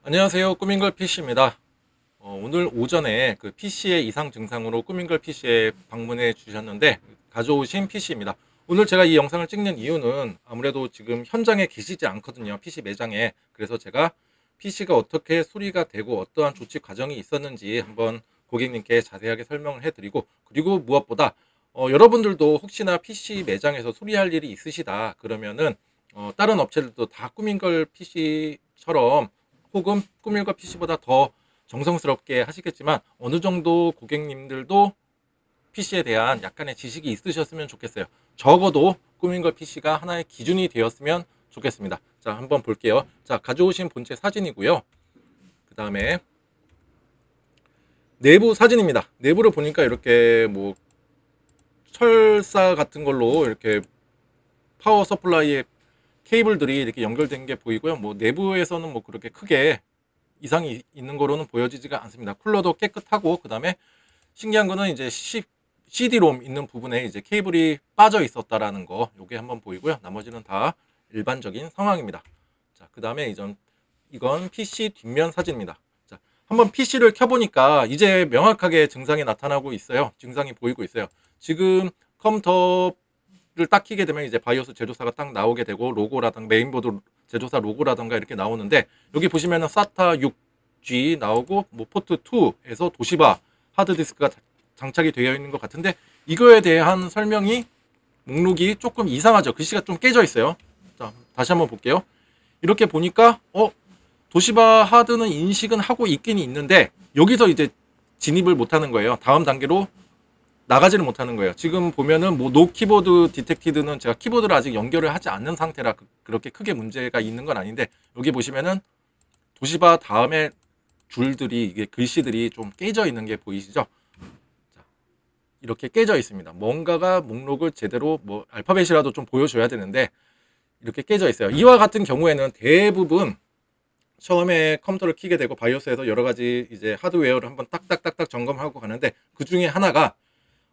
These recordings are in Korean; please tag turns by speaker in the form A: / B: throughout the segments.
A: 안녕하세요. 꾸민걸 PC입니다. 오늘 오전에 그 PC의 이상 증상으로 꾸민걸 PC에 방문해 주셨는데 가져오신 PC입니다. 오늘 제가 이 영상을 찍는 이유는 아무래도 지금 현장에 계시지 않거든요. PC 매장에. 그래서 제가 PC가 어떻게 수리가 되고 어떠한 조치 과정이 있었는지 한번 고객님께 자세하게 설명을 해드리고, 그리고 무엇보다 여러분들도 혹시나 PC 매장에서 수리할 일이 있으시다 그러면은 다른 업체들도 다 꾸민걸 PC처럼 혹은 꾸밀과 PC보다 더 정성스럽게 하시겠지만 어느 정도 고객님들도 PC에 대한 약간의 지식이 있으셨으면 좋겠어요. 적어도 꾸민걸 PC가 하나의 기준이 되었으면 좋겠습니다. 자, 한번 볼게요. 자, 가져오신 본체 사진이고요. 그 다음에 내부 사진입니다. 내부를 보니까 이렇게 뭐 철사 같은 걸로 이렇게 파워 서플라이에 케이블들이 이렇게 연결된 게 보이고요. 뭐 내부에서는 뭐 그렇게 크게 이상이 있는 거로는 보여지지가 않습니다. 쿨러도 깨끗하고, 그 다음에 신기한 거는 이제 CD-롬 있는 부분에 이제 케이블이 빠져 있었다라는 거, 요게 한번 보이고요. 나머지는 다 일반적인 상황입니다. 자, 그 다음에 이건 PC 뒷면 사진입니다. 자, 한번 PC를 켜보니까 이제 명확하게 증상이 나타나고 있어요. 증상이 보이고 있어요. 지금 컴퓨터를 딱 키게 되면 이제 바이오스 제조사가 딱 나오게 되고, 로고라든가 메인보드 제조사 로고라든가 이렇게 나오는데, 여기 보시면은 SATA 6G 나오고, 뭐 포트 2에서 도시바 하드디스크가 장착이 되어 있는 것 같은데, 이거에 대한 설명이 목록이 조금 이상하죠. 글씨가 좀 깨져 있어요. 자, 다시 한번 볼게요. 이렇게 보니까 도시바 하드는 인식은 하고 있긴 있는데 여기서 이제 진입을 못하는 거예요. 다음 단계로 나가지를 못하는 거예요. 지금 보면은 뭐 노 키보드 디텍티드는 제가 키보드를 아직 연결을 하지 않는 상태라 그렇게 크게 문제가 있는 건 아닌데, 여기 보시면은 도시바 다음에 줄들이, 이게 글씨들이 좀 깨져 있는 게 보이시죠? 자, 이렇게 깨져 있습니다. 뭔가가 목록을 제대로, 뭐 알파벳이라도 좀 보여줘야 되는데 이렇게 깨져 있어요. 이와 같은 경우에는 대부분 처음에 컴퓨터를 켜게 되고 바이오스에서 여러 가지 이제 하드웨어를 한번 딱딱딱딱 점검하고 가는데, 그 중에 하나가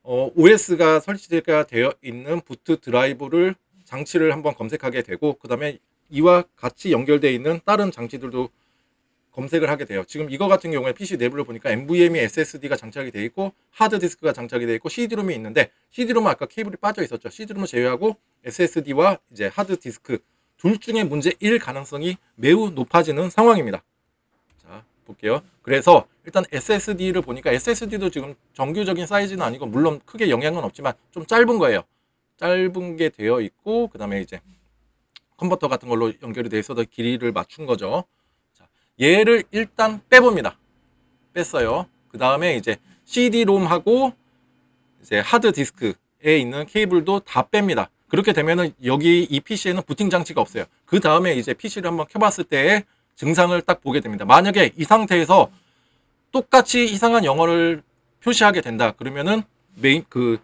A: OS가 설치가 되어 있는 부트 드라이브를 장치를 한번 검색하게 되고, 그 다음에 이와 같이 연결되어 있는 다른 장치들도 검색을 하게 돼요. 지금 이거 같은 경우에 PC 내부를 보니까 NVMe SSD가 장착이 되어 있고 하드디스크가 장착이 되어 있고 CD롬이 있는데, CD롬은 아까 케이블이 빠져 있었죠. CD롬을 제외하고 SSD와 이제 하드디스크 둘 중에 문제일 가능성이 매우 높아지는 상황입니다. 자, 볼게요. 그래서 일단 SSD를 보니까 SSD도 지금 정규적인 사이즈는 아니고, 물론 크게 영향은 없지만 좀 짧은 거예요. 짧은 게 되어 있고, 그 다음에 이제 컨버터 같은 걸로 연결이 되어 있어서 길이를 맞춘 거죠. 자, 얘를 일단 빼봅니다. 뺐어요. 그 다음에 이제 CD-롬하고 이제 하드디스크에 있는 케이블도 다 뺍니다. 그렇게 되면은 여기 이 PC에는 부팅 장치가 없어요. 그 다음에 이제 PC를 한번 켜봤을 때의 증상을 딱 보게 됩니다. 만약에 이 상태에서 똑같이 이상한 영어를 표시하게 된다 그러면은 메인 그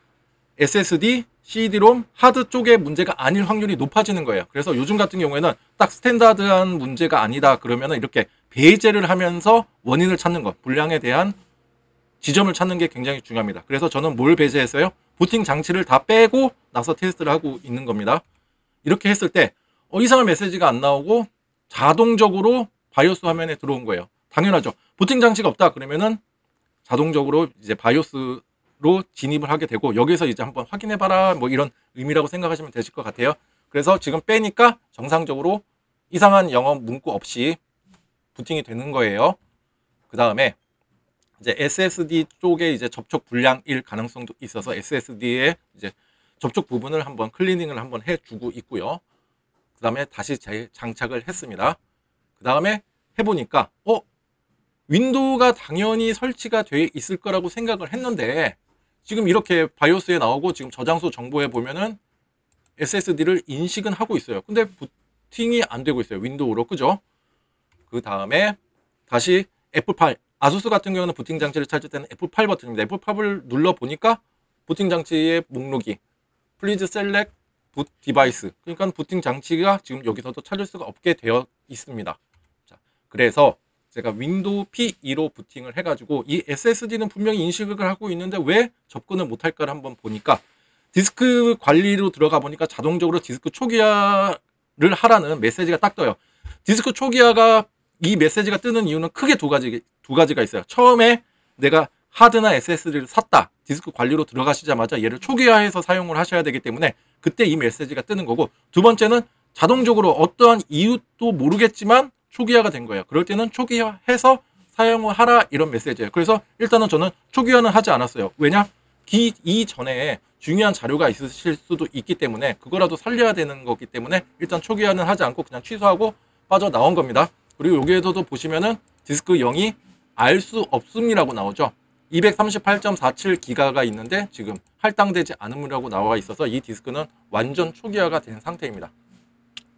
A: SSD, CD-롬, 하드 쪽에 문제가 아닐 확률이 높아지는 거예요. 그래서 요즘 같은 경우에는 딱 스탠다드한 문제가 아니다 그러면은 이렇게 배제를 하면서 원인을 찾는 것, 불량에 대한 지점을 찾는 게 굉장히 중요합니다. 그래서 저는 뭘 배제했어요? 부팅 장치를 다 빼고 나서 테스트를 하고 있는 겁니다. 이렇게 했을 때 이상한 메시지가 안 나오고 자동적으로 바이오스 화면에 들어온 거예요. 당연하죠. 부팅 장치가 없다 그러면은 자동적으로 이제 바이오스로 진입을 하게 되고, 여기서 이제 한번 확인해봐라 뭐 이런 의미라고 생각하시면 되실 것 같아요. 그래서 지금 빼니까 정상적으로 이상한 영어 문구 없이 부팅이 되는 거예요. 그 다음에 이제 SSD 쪽에 이제 접촉 불량일 가능성도 있어서 SSD의 이제 접촉 부분을 한번 클리닝을 한번 해주고 있고요. 그 다음에 다시 재장착을 했습니다. 그 다음에 해보니까 윈도우가 당연히 설치가 돼 있을 거라고 생각을 했는데, 지금 이렇게 바이오스에 나오고 지금 저장소 정보에 보면은 SSD를 인식은 하고 있어요. 근데 부팅이 안 되고 있어요. 윈도우로. 그죠? 그 다음에 다시 F8, 아수스 같은 경우는 부팅 장치를 찾을 때는 F8 버튼입니다. F8을 눌러 보니까 부팅 장치의 목록이 Please select boot device, 그러니까 부팅 장치가 지금 여기서도 찾을 수가 없게 되어 있습니다. 자, 그래서 제가 윈도우 P2로 부팅을 해가지고 이 SSD는 분명히 인식을 하고 있는데 왜 접근을 못할까를 한번 보니까, 디스크 관리로 들어가 보니까 자동적으로 디스크 초기화를 하라는 메시지가 딱 떠요. 디스크 초기화가 이 메시지가 뜨는 이유는 크게 두 가지가 있어요. 처음에 내가 하드나 SSD를 샀다. 디스크 관리로 들어가시자마자 얘를 초기화해서 사용을 하셔야 되기 때문에 그때 이 메시지가 뜨는 거고, 두 번째는 자동적으로 어떠한 이유도 모르겠지만 초기화가 된 거예요. 그럴 때는 초기화해서 사용을 하라, 이런 메시지예요. 그래서 일단은 저는 초기화는 하지 않았어요. 왜냐? 이전에 중요한 자료가 있으실 수도 있기 때문에 그거라도 살려야 되는 거기 때문에 일단 초기화는 하지 않고 그냥 취소하고 빠져나온 겁니다. 그리고 여기에서도 보시면은 디스크 0이 알 수 없음이라고 나오죠. 238.47기가가 있는데 지금 할당되지 않음이라고 나와 있어서 이 디스크는 완전 초기화가 된 상태입니다.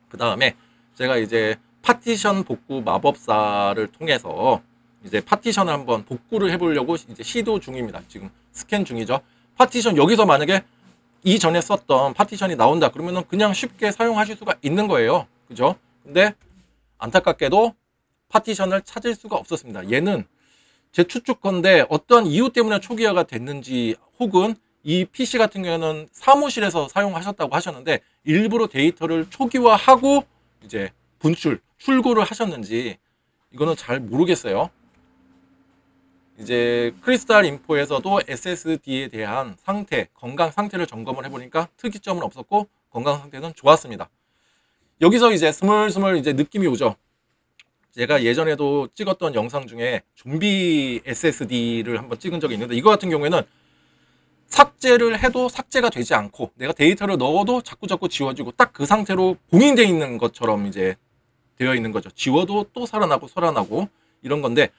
A: 그 다음에 제가 이제 파티션 복구 마법사를 통해서 이제 파티션을 한번 복구를 해보려고 이제 시도 중입니다. 지금 스캔 중이죠. 파티션, 여기서 만약에 이전에 썼던 파티션이 나온다 그러면은 그냥 쉽게 사용하실 수가 있는 거예요. 그죠? 근데 안타깝게도 파티션을 찾을 수가 없었습니다. 얘는 제 추측컨대 어떤 이유 때문에 초기화가 됐는지, 혹은 이 PC 같은 경우에는 사무실에서 사용하셨다고 하셨는데 일부러 데이터를 초기화하고 이제 출고를 하셨는지 이거는 잘 모르겠어요. 이제 크리스탈 인포에서도 SSD에 대한 상태, 건강 상태를 점검을 해보니까 특이점은 없었고 건강 상태는 좋았습니다. 여기서 이제 스물스물 이제 느낌이 오죠. 제가 예전에도 찍었던 영상 중에 좀비 SSD를 한번 찍은 적이 있는데, 이거 같은 경우에는 삭제를 해도 삭제가 되지 않고 내가 데이터를 넣어도 자꾸 지워지고 딱 그 상태로 봉인되어 있는 것처럼 이제 되어 있는 거죠. 지워도 또 살아나고 이런 건데,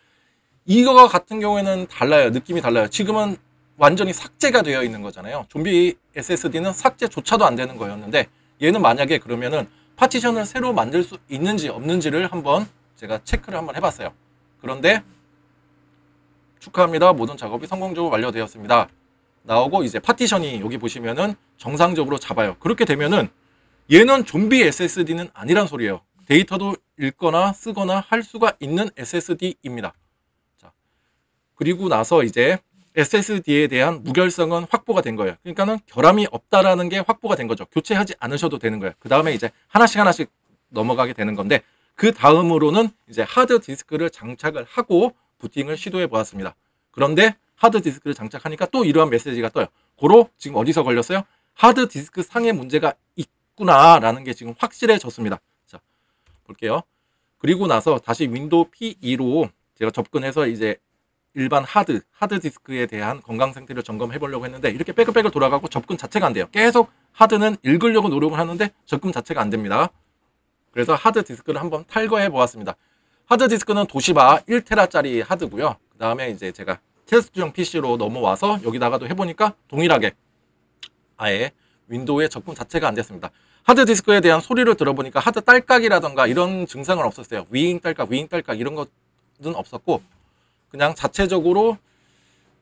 A: 이거 같은 경우에는 달라요. 느낌이 달라요. 지금은 완전히 삭제가 되어 있는 거잖아요. 좀비 SSD는 삭제조차도 안 되는 거였는데, 얘는 만약에 그러면은 파티션을 새로 만들 수 있는지 없는지를 한번 제가 체크를 한번 해봤어요. 그런데 축하합니다. 모든 작업이 성공적으로 완료되었습니다. 나오고 이제 파티션이 여기 보시면은 정상적으로 잡아요. 그렇게 되면은 얘는 좀비 SSD는 아니란 소리예요. 데이터도 읽거나 쓰거나 할 수가 있는 SSD입니다. 자, 그리고 나서 이제 SSD에 대한 무결성은 확보가 된 거예요. 그러니까는 결함이 없다라는 게 확보가 된 거죠. 교체하지 않으셔도 되는 거예요. 그 다음에 이제 하나씩 넘어가게 되는 건데, 그 다음으로는 이제 하드 디스크를 장착을 하고 부팅을 시도해 보았습니다. 그런데 하드 디스크를 장착하니까 또 이러한 메시지가 떠요. 고로 지금 어디서 걸렸어요? 하드 디스크 상에 문제가 있구나라는 게 지금 확실해졌습니다. 자, 볼게요. 그리고 나서 다시 윈도우 P2로 제가 접근해서 이제 일반 하드 디스크에 대한 건강 상태를 점검해 보려고 했는데, 이렇게 빽빽 돌아가고 접근 자체가 안 돼요. 계속 하드는 읽으려고 노력을 하는데 접근 자체가 안 됩니다. 그래서 하드 디스크를 한번 탈거해 보았습니다. 하드 디스크는 도시바 1테라짜리 하드고요. 그 다음에 이제 제가 테스트용 PC로 넘어와서 여기다가도 해보니까 동일하게 아예 윈도우에 접근 자체가 안 됐습니다. 하드 디스크에 대한 소리를 들어보니까 하드 딸깍이라던가 이런 증상은 없었어요. 위잉 딸깍 이런 것은 없었고, 그냥 자체적으로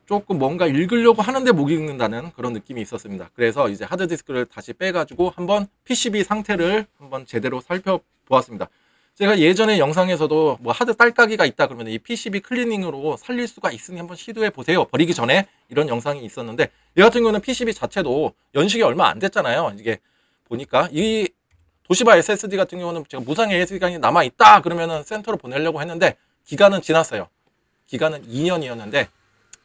A: 조금 뭔가 읽으려고 하는데 못 읽는다는 그런 느낌이 있었습니다. 그래서 이제 하드 디스크를 다시 빼가지고 한번 PCB 상태를 한번 제대로 살펴보았습니다. 제가 예전에 영상에서도 뭐 하드 딸깍이가 있다 그러면 이 PCB 클리닝으로 살릴 수가 있으니 한번 시도해 보세요, 버리기 전에, 이런 영상이 있었는데, 이 같은 경우는 PCB 자체도 연식이 얼마 안 됐잖아요. 이게 보니까 이 도시바 SSD 같은 경우는 제가 무상의 SSD가 남아 있다 그러면은 센터로 보내려고 했는데 기간은 지났어요. 기간은 2년이었는데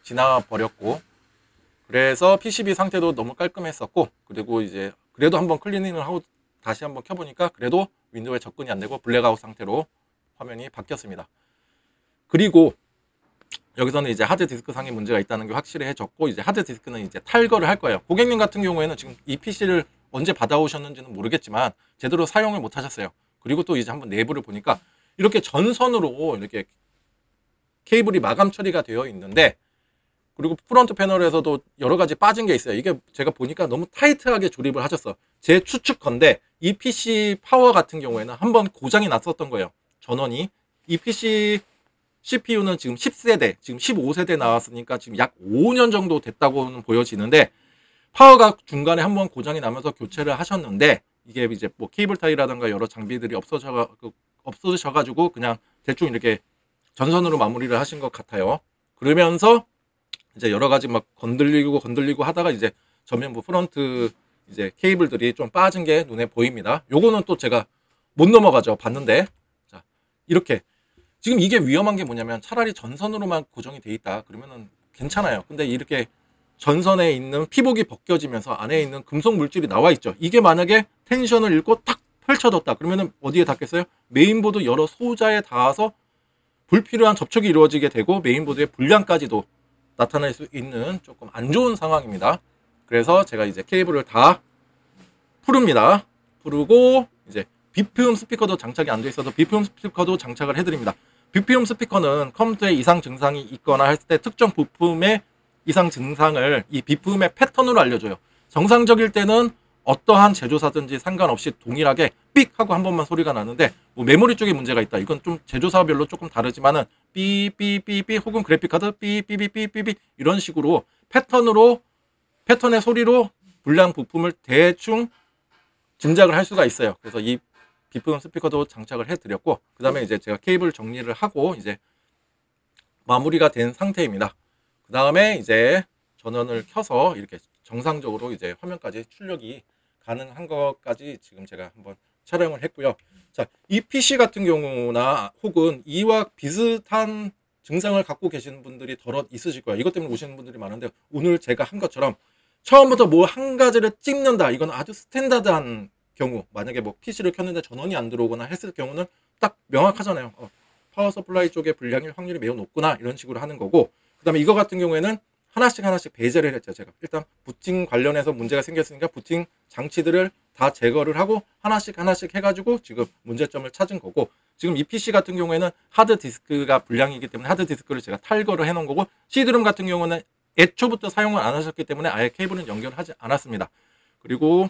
A: 지나버렸고, 그래서 PCB 상태도 너무 깔끔했었고, 그리고 이제 그래도 한번 클리닝을 하고 다시 한번 켜보니까 그래도 윈도우에 접근이 안 되고 블랙아웃 상태로 화면이 바뀌었습니다. 그리고 여기서는 이제 하드 디스크 상에 문제가 있다는 게 확실해졌고, 이제 하드 디스크는 이제 탈거를 할 거예요. 고객님 같은 경우에는 지금 이 PC를 언제 받아오셨는지는 모르겠지만 제대로 사용을 못 하셨어요. 그리고 또 이제 한번 내부를 보니까 이렇게 전선으로 이렇게 케이블이 마감 처리가 되어 있는데, 그리고 프론트 패널에서도 여러 가지 빠진 게 있어요. 이게 제가 보니까 너무 타이트하게 조립을 하셨어. 제 추측컨대 이 PC 파워 같은 경우에는 한번 고장이 났었던 거예요. 전원이. 이 PC CPU는 지금 10세대, 지금 15세대 나왔으니까 지금 약 5년 정도 됐다고는 보여지는데, 파워가 중간에 한번 고장이 나면서 교체를 하셨는데, 이게 이제 뭐 케이블 타이라든가 여러 장비들이 없어져가지고 그냥 대충 이렇게 전선으로 마무리를 하신 것 같아요. 그러면서 이제 여러 가지 막 건들리고 하다가 이제 전면부 프런트 이제 케이블들이 좀 빠진 게 눈에 보입니다. 요거는 또 제가 못 넘어가죠. 봤는데. 자, 이렇게 지금 이게 위험한 게 뭐냐면 차라리 전선으로만 고정이 돼 있다 그러면은 괜찮아요. 근데 이렇게 전선에 있는 피복이 벗겨지면서 안에 있는 금속 물질이 나와 있죠. 이게 만약에 텐션을 잃고 탁 펼쳐졌다 그러면은 어디에 닿겠어요? 메인보드 여러 소자에 닿아서 불필요한 접촉이 이루어지게 되고 메인보드의 불량까지도 나타날 수 있는 조금 안 좋은 상황입니다. 그래서 제가 이제 케이블을 다 푸릅니다. 푸르고 이제 비프음 스피커도 장착이 안 돼 있어서 비프음 스피커도 장착을 해드립니다. 비프음 스피커는 컴퓨터에 이상 증상이 있거나 했을 때 특정 부품의 이상 증상을 이 비프음의 패턴으로 알려줘요. 정상적일 때는 어떠한 제조사든지 상관없이 동일하게 삑 하고 한 번만 소리가 나는데 뭐 메모리 쪽에 문제가 있다. 이건 좀 제조사별로 조금 다르지만은 삐삐삐삐 혹은 그래픽카드 삐삐삐삐삐 이런 식으로 패턴의 소리로 불량 부품을 대충 짐작을 할 수가 있어요. 그래서 이 비프음 스피커도 장착을 해드렸고 그 다음에 이제 제가 케이블 정리를 하고 이제 마무리가 된 상태입니다. 그 다음에 이제 전원을 켜서 이렇게 정상적으로 이제 화면까지 출력이 가능한 것까지 지금 제가 한번 촬영을 했고요. 자, 이 PC 같은 경우나 혹은 이와 비슷한 증상을 갖고 계시는 분들이 더러 있으실 거예요. 이것 때문에 오시는 분들이 많은데 오늘 제가 한 것처럼 처음부터 뭐 한 가지를 찍는다. 이건 아주 스탠다드한 경우. 만약에 뭐 PC를 켰는데 전원이 안 들어오거나 했을 경우는 딱 명확하잖아요. 파워 서플라이 쪽에 불량일 확률이 매우 높구나. 이런 식으로 하는 거고. 그 다음에 이거 같은 경우에는 하나씩 배제를 했죠. 제가 일단 부팅 관련해서 문제가 생겼으니까 부팅 장치들을 다 제거를 하고 하나씩 해가지고 지금 문제점을 찾은 거고, 지금 이 PC 같은 경우에는 하드디스크가 불량이기 때문에 하드디스크를 제가 탈거를 해놓은 거고, C드럼 같은 경우는 애초부터 사용을 안 하셨기 때문에 아예 케이블은 연결하지 않았습니다. 그리고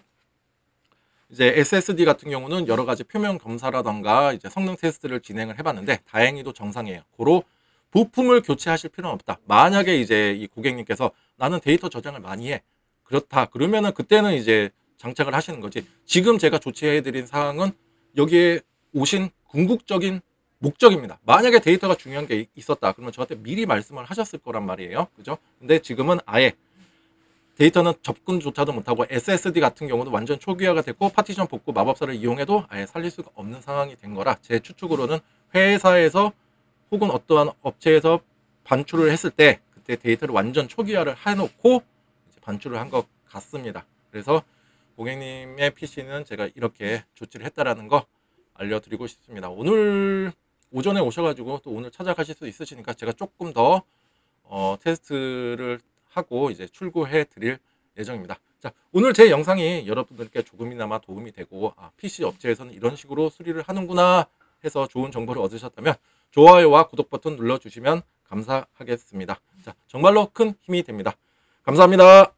A: 이제 SSD 같은 경우는 여러 가지 표면 검사라던가 이제 성능 테스트를 진행을 해봤는데 다행히도 정상이에요. 고로 부품을 교체하실 필요는 없다. 만약에 이제 이 고객님께서 나는 데이터 저장을 많이 해. 그렇다. 그러면은 그때는 이제 장착을 하시는 거지. 지금 제가 조치해드린 사항은 여기에 오신 궁극적인 목적입니다. 만약에 데이터가 중요한 게 있었다. 그러면 저한테 미리 말씀을 하셨을 거란 말이에요. 그죠? 근데 지금은 아예 데이터는 접근조차도 못하고 SSD 같은 경우도 완전 초기화가 됐고 파티션 복구 마법사를 이용해도 아예 살릴 수가 없는 상황이 된 거라 제 추측으로는 회사에서 혹은 어떠한 업체에서 반출을 했을 때 그때 데이터를 완전 초기화를 해놓고 이제 반출을 한 것 같습니다. 그래서 고객님의 PC는 제가 이렇게 조치를 했다라는 거 알려드리고 싶습니다. 오늘 오전에 오셔가지고 또 오늘 찾아가실 수 있으시니까 제가 조금 더 테스트를 하고 이제 출고해 드릴 예정입니다. 자, 오늘 제 영상이 여러분들께 조금이나마 도움이 되고 PC 업체에서는 이런 식으로 수리를 하는구나 해서 좋은 정보를 얻으셨다면 좋아요와 구독 버튼 눌러주시면 감사하겠습니다. 자, 정말로 큰 힘이 됩니다. 감사합니다.